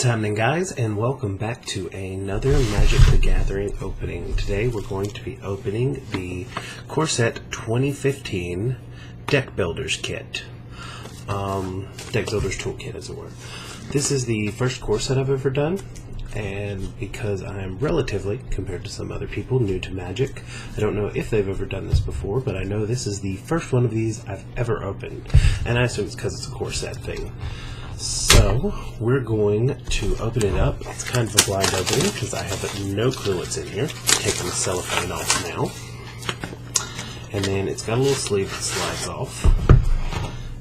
happening, guys, and welcome back to another Magic the Gathering opening. Today we're going to be opening the Core Set 2015 Deck Builders kit. Deck Builders toolkit, as it were. This is the first core set I've ever done, and because I'm relatively, compared to some other people, new to Magic, I don't know if they've ever done this before, but I know this is the first one of these I've ever opened, and I assume it's because it's a core set thing. So, we're going to open it up. It's kind of a blind opening because I have no clue what's in here. Taking the cellophane off now. And then it's got a little sleeve that slides off.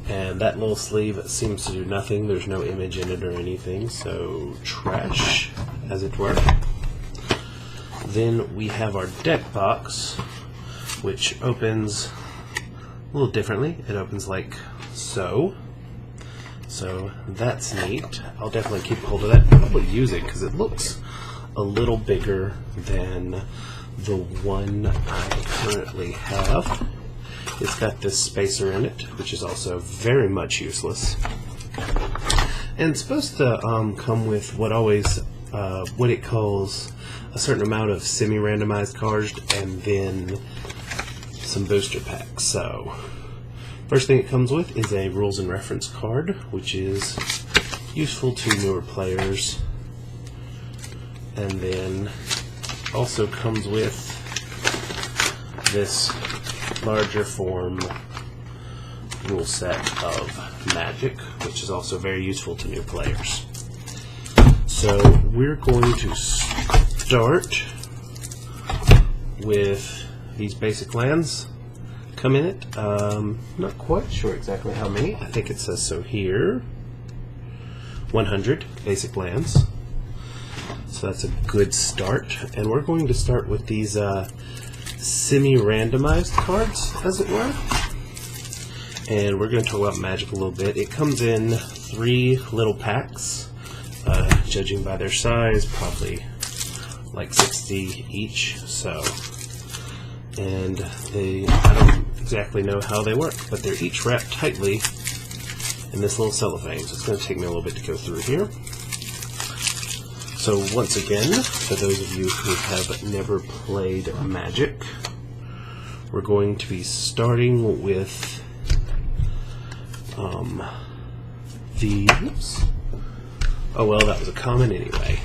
And that little sleeve seems to do nothing. There's no image in it or anything, so trash, as it were. Then we have our deck box, which opens a little differently. It opens like so. So that's neat. I'll definitely keep hold of that, probably use it because it looks a little bigger than the one I currently have. It's got this spacer in it, which is also very much useless. And it's supposed to come with what it calls a certain amount of semi-randomized cards and then some booster packs. So first thing it comes with is a rules and reference card, which is useful to newer players. And then also comes with this larger form rule set of Magic, which is also very useful to new players. So we're going to start with these basic lands. Come in it. Not quite sure exactly how many. I think it says so here. 100 basic lands. So that's a good start. And we're going to start with these semi-randomized cards, as it were. And we're going to talk about Magic a little bit. It comes in 3 little packs. Judging by their size, probably like 60 each. So, and I don't exactly know how they work, but they're each wrapped tightly in this little cellophane, so it's going to take me a little bit to go through here. So once again, for those of you who have never played Magic, we're going to be starting with these. Oh well, that was a common anyway.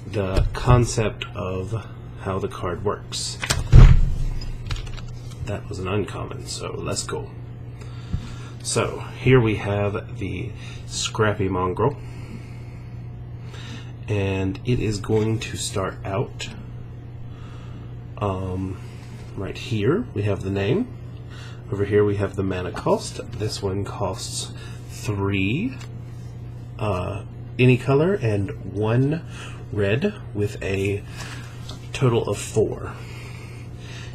The concept of how the card works. That was an uncommon, so let's go. So here we have the Scrappy Mongrel, and it is going to start out right here. We have the name. Over here we have the mana cost. This one costs 3 any color and 1 red with a total of 4.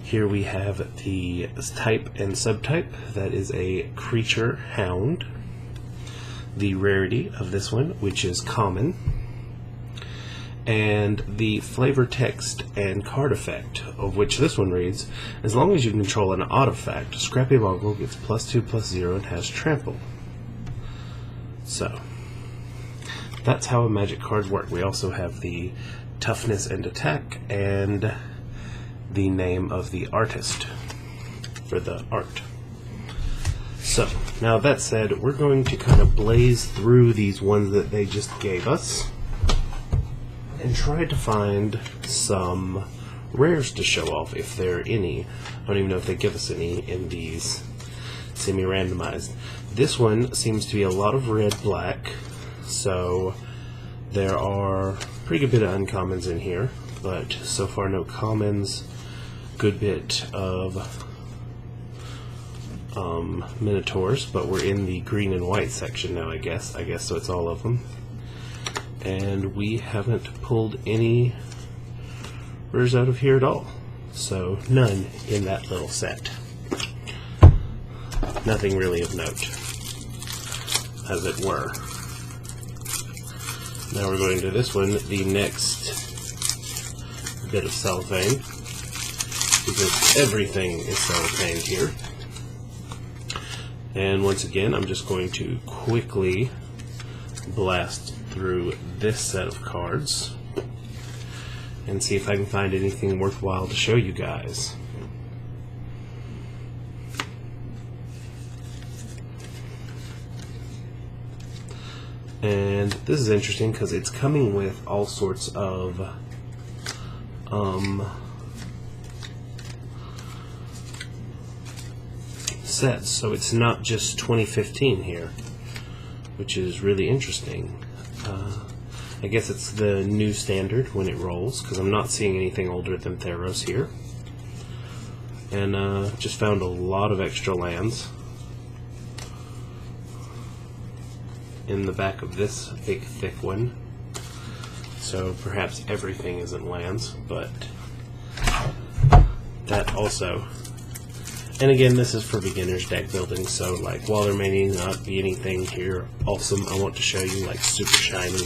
Here we have the type and subtype. That is a creature hound. The rarity of this one, which is common. And the flavor text and card effect, of which this one reads, as long as you control an artifact, Scrappy Mongrel gets +2/+0 and has trample. So that's how a Magic card works. We also have the toughness and attack and the name of the artist for the art. So now that said, we're going to kind of blaze through these ones that they just gave us and try to find some rares to show off, if there are any. I don't even know if they give us any in these semi-randomized. This one seems to be a lot of red-black, so there are a pretty good bit of uncommons in here, but so far no commons. Good bit of Minotaurs, but we're in the green and white section now, I guess so it's all of them. And we haven't pulled any rares out of here at all, so none in that little set. Nothing really of note, as it were. Now we're going to this one, the next bit of cellophane, because everything is cellophane here. And once again, I'm just going to quickly blast through this set of cards and see if I can find anything worthwhile to show you guys. And this is interesting because it's coming with all sorts of sets, so it's not just 2015 here, which is really interesting. I guess it's the new standard when it rolls, because I'm not seeing anything older than Theros here. And just found a lot of extra lands in the back of this big thick one, so perhaps everything isn't lands, but that also. And again, this is for beginners deck building, so like while there may not be anything here awesome, I want to show you like super shiny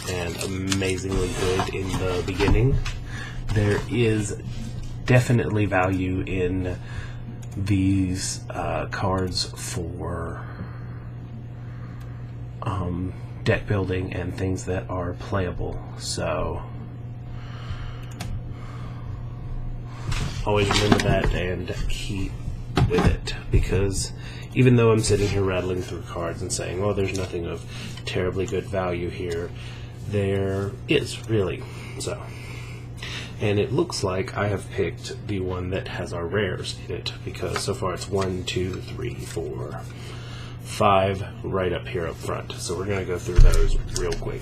and amazingly good in the beginning. There is definitely value in these cards for deck building and things that are playable, so always remember that and keep with it, because even though I'm sitting here rattling through cards and saying, oh, there's nothing of terribly good value here, there is really. So, and it looks like I have picked the one that has our rares in it, because so far it's 1, 2, 3, 4, 5 right up here up front. So we're going to go through those real quick.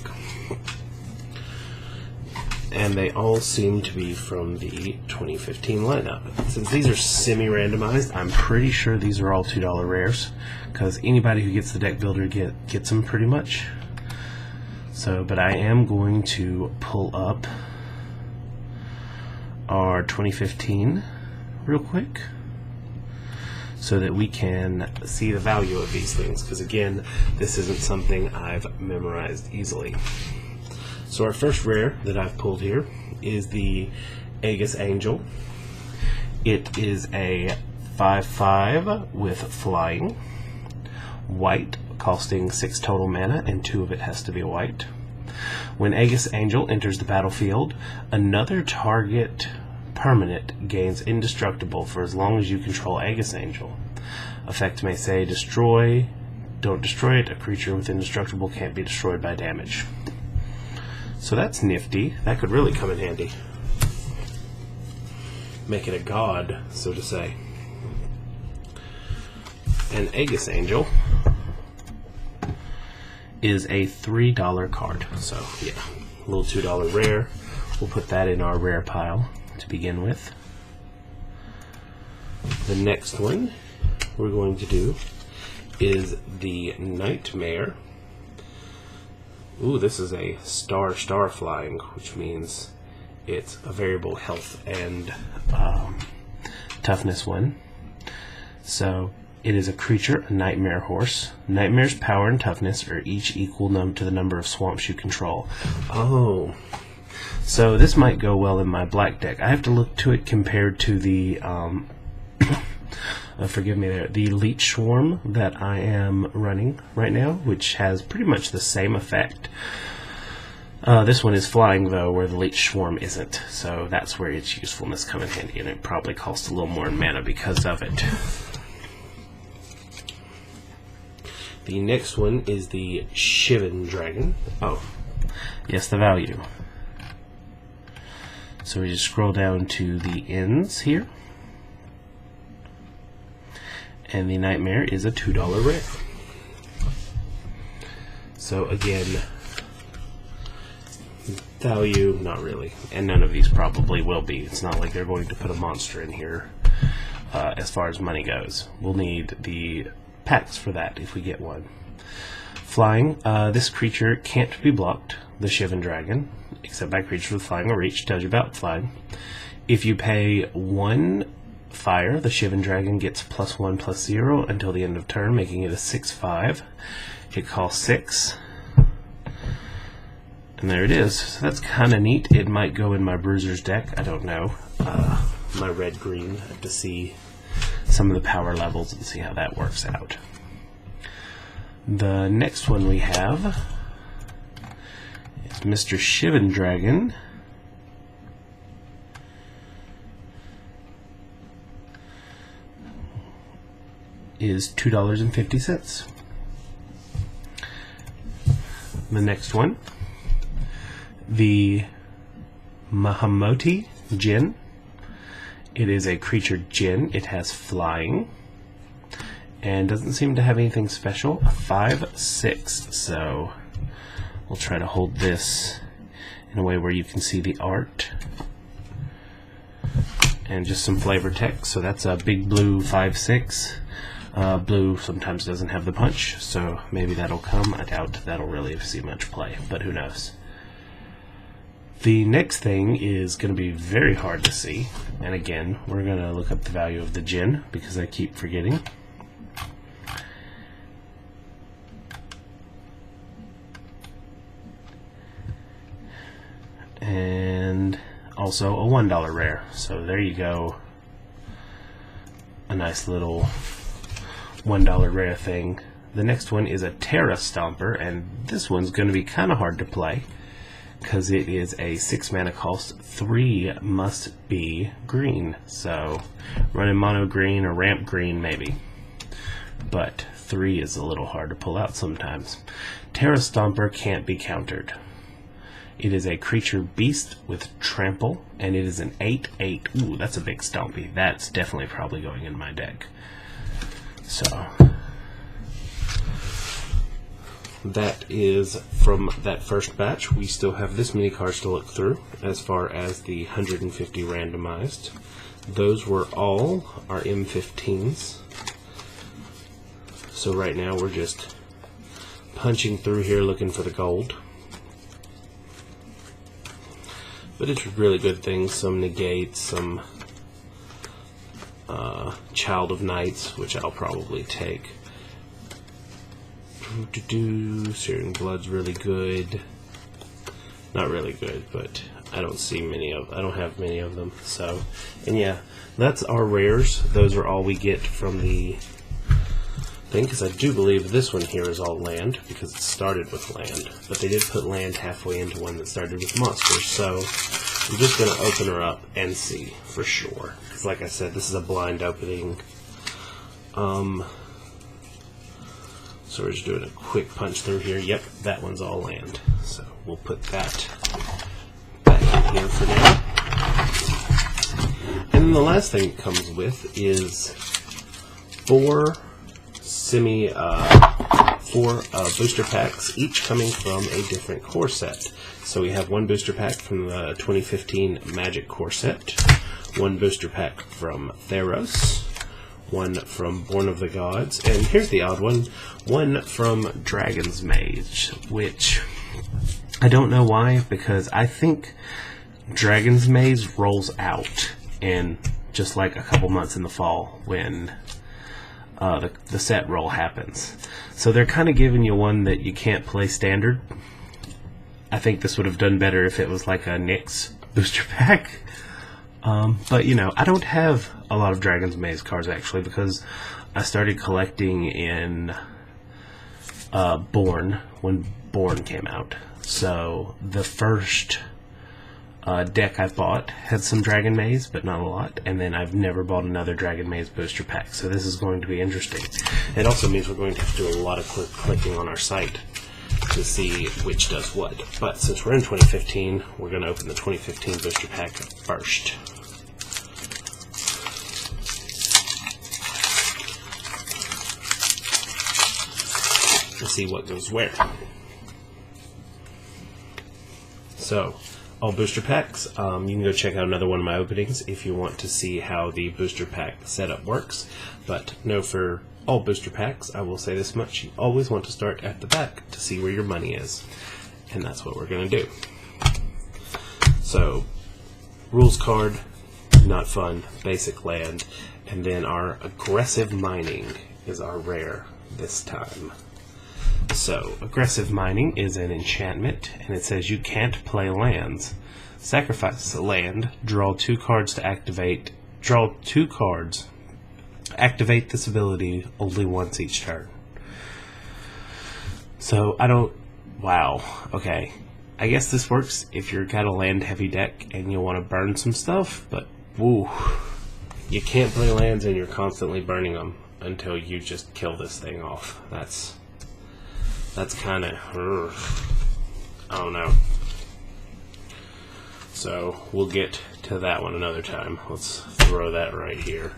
And they all seem to be from the 2015 lineup. Since these are semi-randomized, I'm pretty sure these are all $2 rares, because anybody who gets the deck builder gets them pretty much. So, but I am going to pull up our 2015 real quick so that we can see the value of these things, because again, this isn't something I've memorized easily. So our first rare that I've pulled here is the Aegis Angel. It is a 5/5 with flying, white, costing 6 total mana, and 2 of it has to be white. When Aegis Angel enters the battlefield, another target permanent gains indestructible for as long as you control Aegis Angel. Effect may say destroy, don't destroy it, a creature with indestructible can't be destroyed by damage. So that's nifty. That could really come in handy. Make it a god, so to say. An Aegis Angel is a $3 card. So yeah, a little $2 rare. We'll put that in our rare pile to begin with. The next one we're going to do is the Nightmare. Ooh, this is a star flying, which means it's a variable health and toughness one. So it is a creature, a nightmare horse. Nightmare's power and toughness are each equal to the number of swamps you control. Oh, so this might go well in my black deck. I have to look to it compared to the forgive me there, the Leech Swarm that I am running right now, which has pretty much the same effect. This one is flying, though, where the Leech Swarm isn't, so that's where its usefulness comes in handy, and it probably costs a little more in mana because of it. The next one is the Shivan Dragon. Oh, yes, the value. So we just scroll down to the ends here. And the Nightmare is a $2 rare. So again, value, not really. And none of these probably will be. It's not like they're going to put a monster in here as far as money goes. We'll need the packs for that if we get one. Flying, this creature can't be blocked, the Shivan Dragon, except by creatures with flying or reach. Tells you about flying. If you pay 1 fire, the Shivan Dragon gets +1/+0 until the end of turn, making it a 6/5. It costs 6. And there it is. So that's kind of neat. It might go in my Bruiser's deck. I don't know. My red-green. I have to see some of the power levels and see how that works out. The next one we have Mr. Shivan Dragon is $2.50. The next one, the Mahamoti Djinn. It is a creature djinn. It has flying and doesn't seem to have anything special. 5/6. So we'll try to hold this in a way where you can see the art and just some flavor text. So that's a big blue 5/6. Blue sometimes doesn't have the punch, so maybe that'll come. I doubt that'll really see much play, but who knows. The next thing is going to be very hard to see, and again, we're going to look up the value of the djinn because I keep forgetting. And also a $1 rare, so there you go. A nice little $1 rare thing. The next one is a Terra Stomper, and this one's going to be kind of hard to play because it is a 6 mana cost. 3 must be green, so running mono green or ramp green maybe, but 3 is a little hard to pull out sometimes. Terra Stomper can't be countered. It is a creature beast with trample, and it is an 8/8. Ooh, that's a big stompy. That's definitely probably going in my deck. So that is from that first batch. We still have this many cards to look through as far as the 150 randomized. Those were all our M15s. So right now we're just punching through here looking for the gold. But it's really good things, some negates, some Child of Knights, which I'll probably take. Searing Blood's really good. Not really good, but I don't have many of them. So, and yeah, that's our rares. Those are all we get from the thing, because I do believe this one here is all land, because it started with land. But they did put land halfway into one that started with monsters, so I'm just going to open her up and see for sure. Because like I said, this is a blind opening. So we're just doing a quick punch through here. Yep, that one's all land. So we'll put that back in here for now. And then the last thing it comes with is four booster packs, each coming from a different core set. So we have one booster pack from the 2015 Magic core set, one booster pack from Theros, one from Born of the Gods, and here's the odd one, one from Dragon's Maze, which I don't know why, because I think Dragon's Maze rolls out in just like a couple months in the fall when the set roll happens. So they're kind of giving you one that you can't play standard. I think this would have done better if it was like a Nyx booster pack. But you know, I don't have a lot of Dragon's Maze cards actually, because I started collecting in Born, when Born came out. So the first deck I bought had some Dragon Maze, but not a lot, and then I've never bought another Dragon Maze booster pack, so this is going to be interesting. It also means we're going to have to do a lot of clicking on our site to see which does what. But since we're in 2015, we're going to open the 2015 booster pack first. Let's see what goes where. So, all booster packs. You can go check out another one of my openings if you want to see how the booster pack setup works. But no, for all booster packs, I will say this much: you always want to start at the back to see where your money is, and that's what we're going to do. So, rules card, not fun, basic land, and then our aggressive mining is our rare this time. So, aggressive mining is an enchantment, and it says you can't play lands. Sacrifice a land, draw 2 cards to activate. Draw 2 cards. Activate this ability only once each turn. So, I don't... Wow. Okay. I guess this works if you've got a land heavy deck and you want to burn some stuff, but woo, you can't play lands and you're constantly burning them until you just kill this thing off. That's kind of, I don't know. So we'll get to that one another time. Let's throw that right here.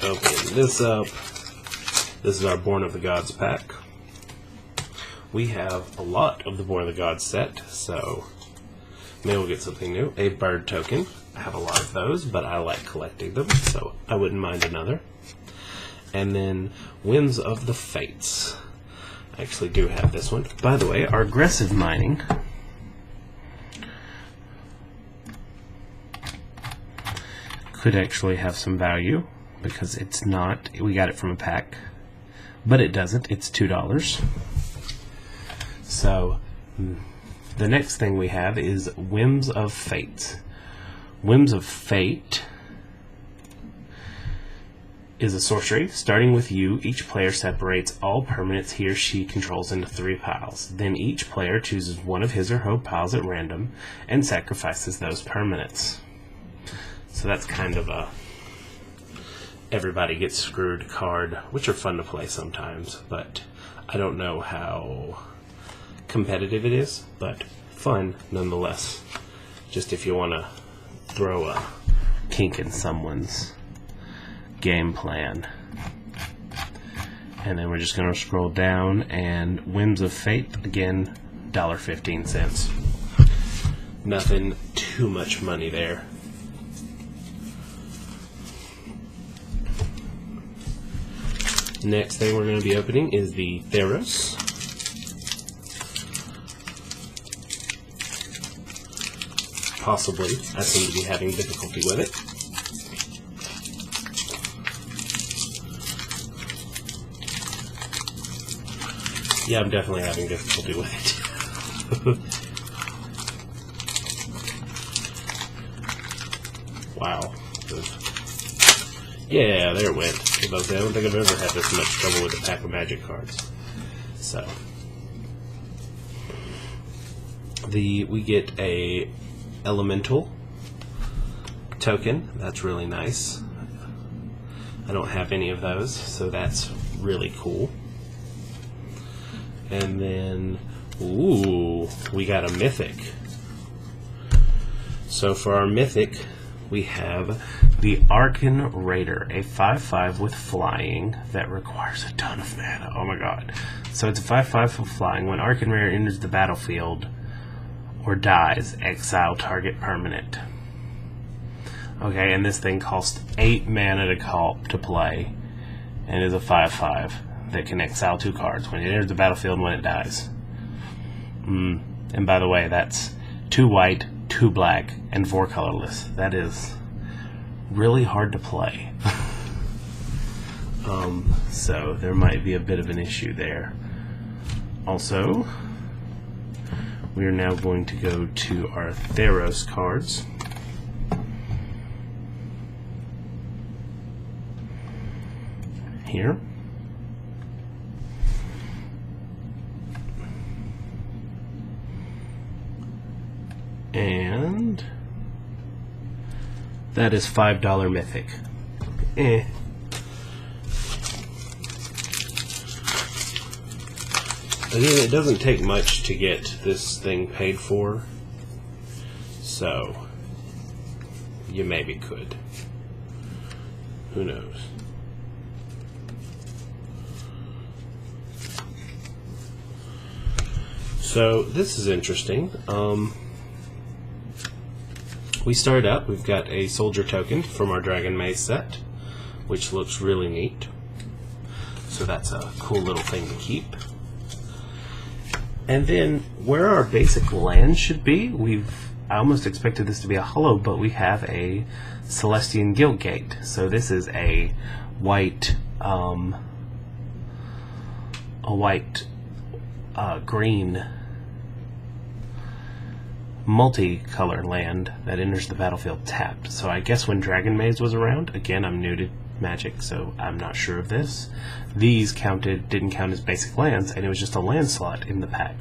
Open this up. This is our Born of the Gods pack. We have a lot of the Born of the Gods set, so maybe we'll get something new. A bird token. I have a lot of those, but I like collecting them, so I wouldn't mind another. And then Winds of the Fates. I actually do have this one. By the way, our aggressive mining could actually have some value, because it's not, we got it from a pack, but it doesn't. It's $2. So the next thing we have is Whims of Fate. Whims of Fate is a sorcery. Starting with you, each player separates all permanents he or she controls into 3 piles. Then each player chooses one of his or her piles at random and sacrifices those permanents. So that's kind of a everybody gets screwed card, which are fun to play sometimes, but I don't know how competitive it is, but fun nonetheless. Just if you want to throw a kink in someone's game plan. And then we're just going to scroll down, and Whims of Fate, again, $1.15. Nothing too much money there. Next thing we're going to be opening is the Theros. Possibly. I seem to be having difficulty with it. Yeah, I'm definitely having difficulty with it. Wow. Yeah, there it went. I don't think I've ever had this much trouble with a pack of Magic cards. So, we get a Elemental token. That's really nice. I don't have any of those, so that's really cool. And then, ooh, we got a Mythic. So for our Mythic, we have the Archon Raider, a 5/5 with flying that requires a ton of mana. Oh my god. So it's a 5/5 with flying. When Archon Raider enters the battlefield or dies, exile target permanent. Okay, and this thing costs 8 mana to play, and is a 5/5 that can exile 2 cards when it enters the battlefield and when it dies. And by the way, that's 2 white, 2 black, and 4 colorless. That is really hard to play. So there might be a bit of an issue there. Also, we are now going to go to our Theros cards. Here. And that is $5 Mythic. Again, it doesn't take much to get this thing paid for, so you maybe could. Who knows? So this is interesting. We start up, we've got a soldier token from our Dragon Maze set, which looks really neat. So that's a cool little thing to keep. And then where our basic land should be, I almost expected this to be a hollow, but we have a Celestian Guildgate. So this is a white, green multicolor land that enters the battlefield tapped. So I guess when Dragon Maze was around, again, I'm new to Magic, so I'm not sure of this. These didn't count as basic lands, and it was just a land slot in the pack,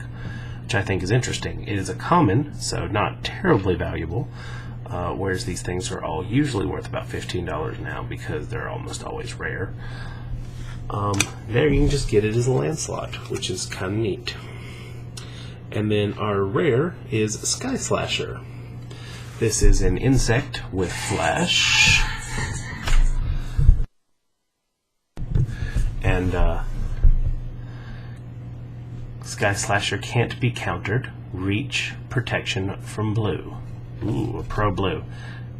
which I think is interesting. It is a common, so not terribly valuable, whereas these things are all usually worth about $15 now because they're almost always rare. There you can just get it as a land slot, which is kind of neat. And then our rare is Sky Slasher. This is an insect with flash. And Sky Slasher can't be countered. Reach protection from blue. Ooh, a pro blue.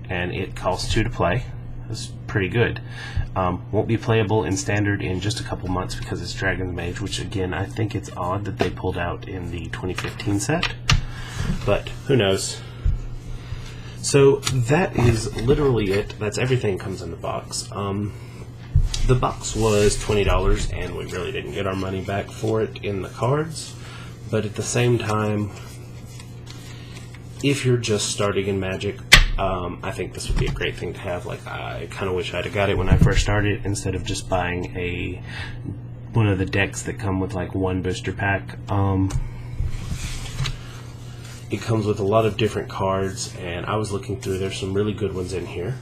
And it costs 2 to play. That's pretty good. Won't be playable in Standard in just a couple months because it's Dragon's Mage, which again, I think it's odd that they pulled out in the 2015 set. But who knows. So that is literally it. That's everything that comes in the box. The box was $20 and we really didn't get our money back for it in the cards. But at the same time, if you're just starting in Magic, I think this would be a great thing to have. Like, I kind of wish I'd have got it when I first started instead of just buying one of the decks that come with like one booster pack. It comes with a lot of different cards, and I was looking through. There's some really good ones in here.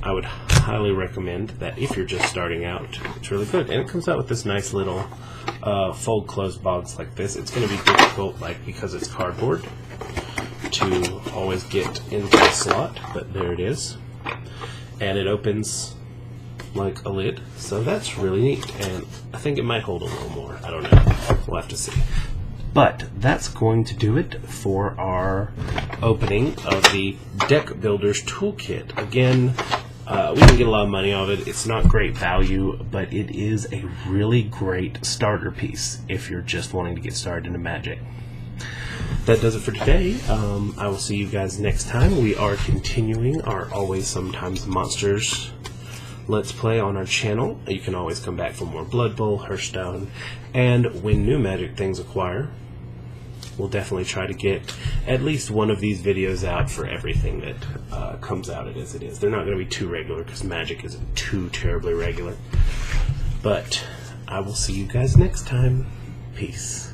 I would highly recommend that if you're just starting out. It's really good, and it comes out with this nice little fold closed box like this. It's going to be difficult, like because it's cardboard, to always get into the slot, but there it is, and it opens like a lid, so that's really neat, and I think it might hold a little more. I don't know, we'll have to see. But that's going to do it for our opening of the Deck Builders Toolkit. Again, we didn't get a lot of money out of it. It's not great value, but it is a really great starter piece if you're just wanting to get started into Magic. That does it for today. I will see you guys next time. We are continuing our Always Sometimes Monsters Let's Play on our channel. You can always come back for more Blood Bowl, Hearthstone, and when new Magic things acquire, we'll definitely try to get at least one of these videos out for everything that comes out as it is. They're not going to be too regular because Magic isn't too terribly regular. But I will see you guys next time. Peace.